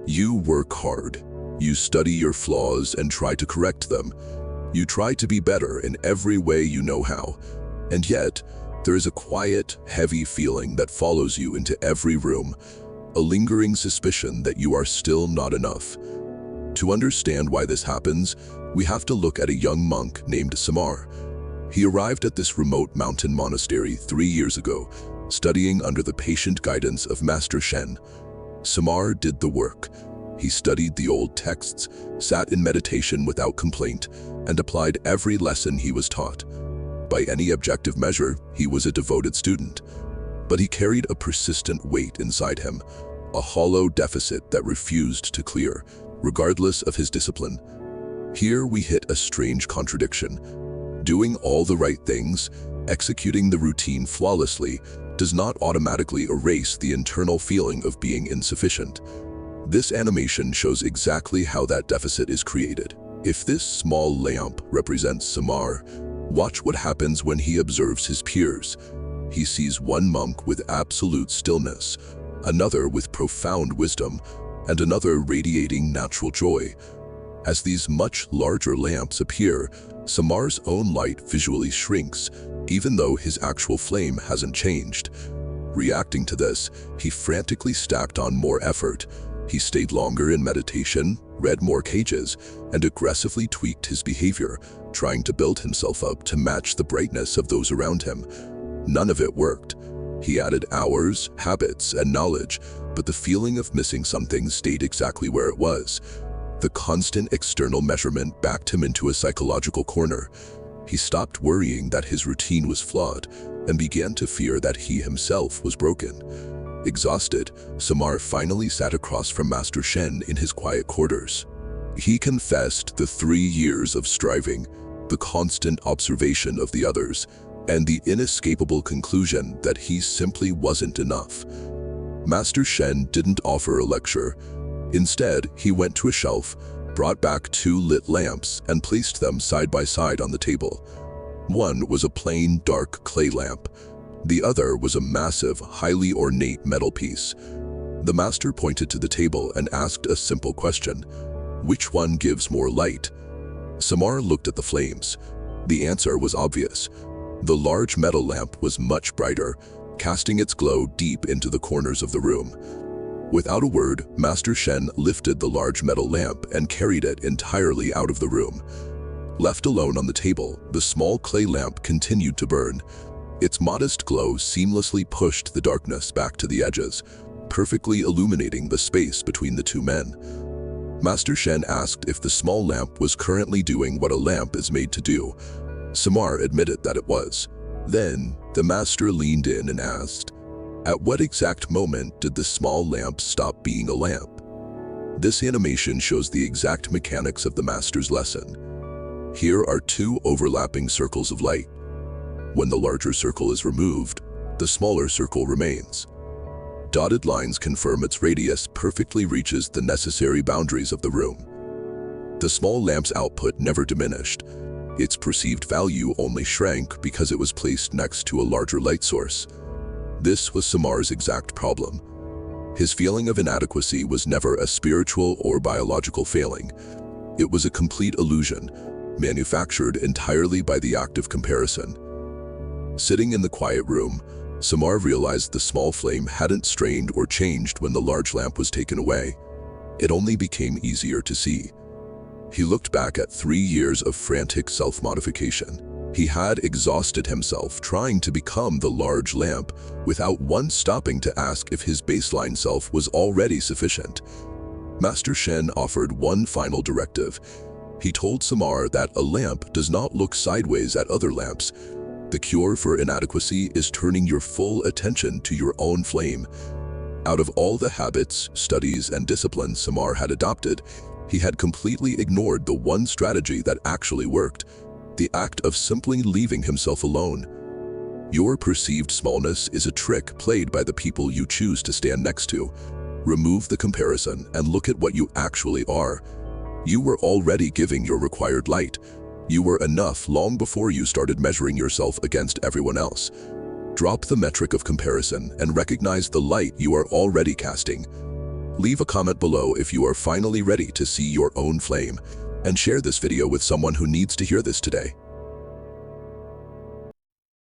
You work hard. You study your flaws and try to correct them. You try to be better in every way you know how. And yet, there is a quiet, heavy feeling that follows you into every room, a lingering suspicion that you are still not enough. To understand why this happens, we have to look at a young monk named Samar. He arrived at this remote mountain monastery 3 years ago, studying under the patient guidance of Master Shen. Samar did the work. He studied the old texts, sat in meditation without complaint, and applied every lesson he was taught. By any objective measure, he was a devoted student. But he carried a persistent weight inside him, a hollow deficit that refused to clear, regardless of his discipline. Here we hit a strange contradiction. Doing all the right things, executing the routine flawlessly, does not automatically erase the internal feeling of being insufficient. This animation shows exactly how that deficit is created. If this small lamp represents Samar, watch what happens when he observes his peers. He sees one monk with absolute stillness, another with profound wisdom, and another radiating natural joy. As these much larger lamps appear, Samar's own light visually shrinks, even though his actual flame hasn't changed. Reacting to this, he frantically stacked on more effort. He stayed longer in meditation, read more pages, and aggressively tweaked his behavior, trying to build himself up to match the brightness of those around him. None of it worked. He added hours, habits, and knowledge, but the feeling of missing something stayed exactly where it was. The constant external measurement backed him into a psychological corner. He stopped worrying that his routine was flawed and began to fear that he himself was broken. Exhausted, Samar finally sat across from Master Shen in his quiet quarters. He confessed the 3 years of striving, the constant observation of the others, and the inescapable conclusion that he simply wasn't enough. Master Shen didn't offer a lecture. Instead, he went to a shelf, brought back 2 lit lamps, and placed them side by side on the table. One was a plain, dark clay lamp. The other was a massive, highly ornate metal piece. The master pointed to the table and asked a simple question: which one gives more light? Samar looked at the flames. The answer was obvious. The large metal lamp was much brighter, casting its glow deep into the corners of the room. Without a word, Master Shen lifted the large metal lamp and carried it entirely out of the room. Left alone on the table, the small clay lamp continued to burn. Its modest glow seamlessly pushed the darkness back to the edges, perfectly illuminating the space between the 2 men. Master Shen asked if the small lamp was currently doing what a lamp is made to do. Samar admitted that it was. Then, the master leaned in and asked, "At what exact moment did the small lamp stop being a lamp?" This animation shows the exact mechanics of the master's lesson. Here are 2 overlapping circles of light. When the larger circle is removed, the smaller circle remains. Dotted lines confirm its radius perfectly reaches the necessary boundaries of the room. The small lamp's output never diminished. Its perceived value only shrank because it was placed next to a larger light source. This was Samar's exact problem. His feeling of inadequacy was never a spiritual or biological failing. It was a complete illusion, manufactured entirely by the act of comparison. Sitting in the quiet room, Samar realized the small flame hadn't strained or changed when the large lamp was taken away. It only became easier to see. He looked back at 3 years of frantic self-modification. He had exhausted himself trying to become the large lamp without once stopping to ask if his baseline self was already sufficient. Master Shen offered one final directive. He told Samar that a lamp does not look sideways at other lamps. The cure for inadequacy is turning your full attention to your own flame. Out of all the habits, studies, and disciplines Samar had adopted, he had completely ignored the one strategy that actually worked: the act of simply leaving himself alone. Your perceived smallness is a trick played by the people you choose to stand next to. Remove the comparison and look at what you actually are. You were already giving your required light. You were enough long before you started measuring yourself against everyone else. Drop the metric of comparison and recognize the light you are already casting. Leave a comment below if you are finally ready to see your own flame, and share this video with someone who needs to hear this today.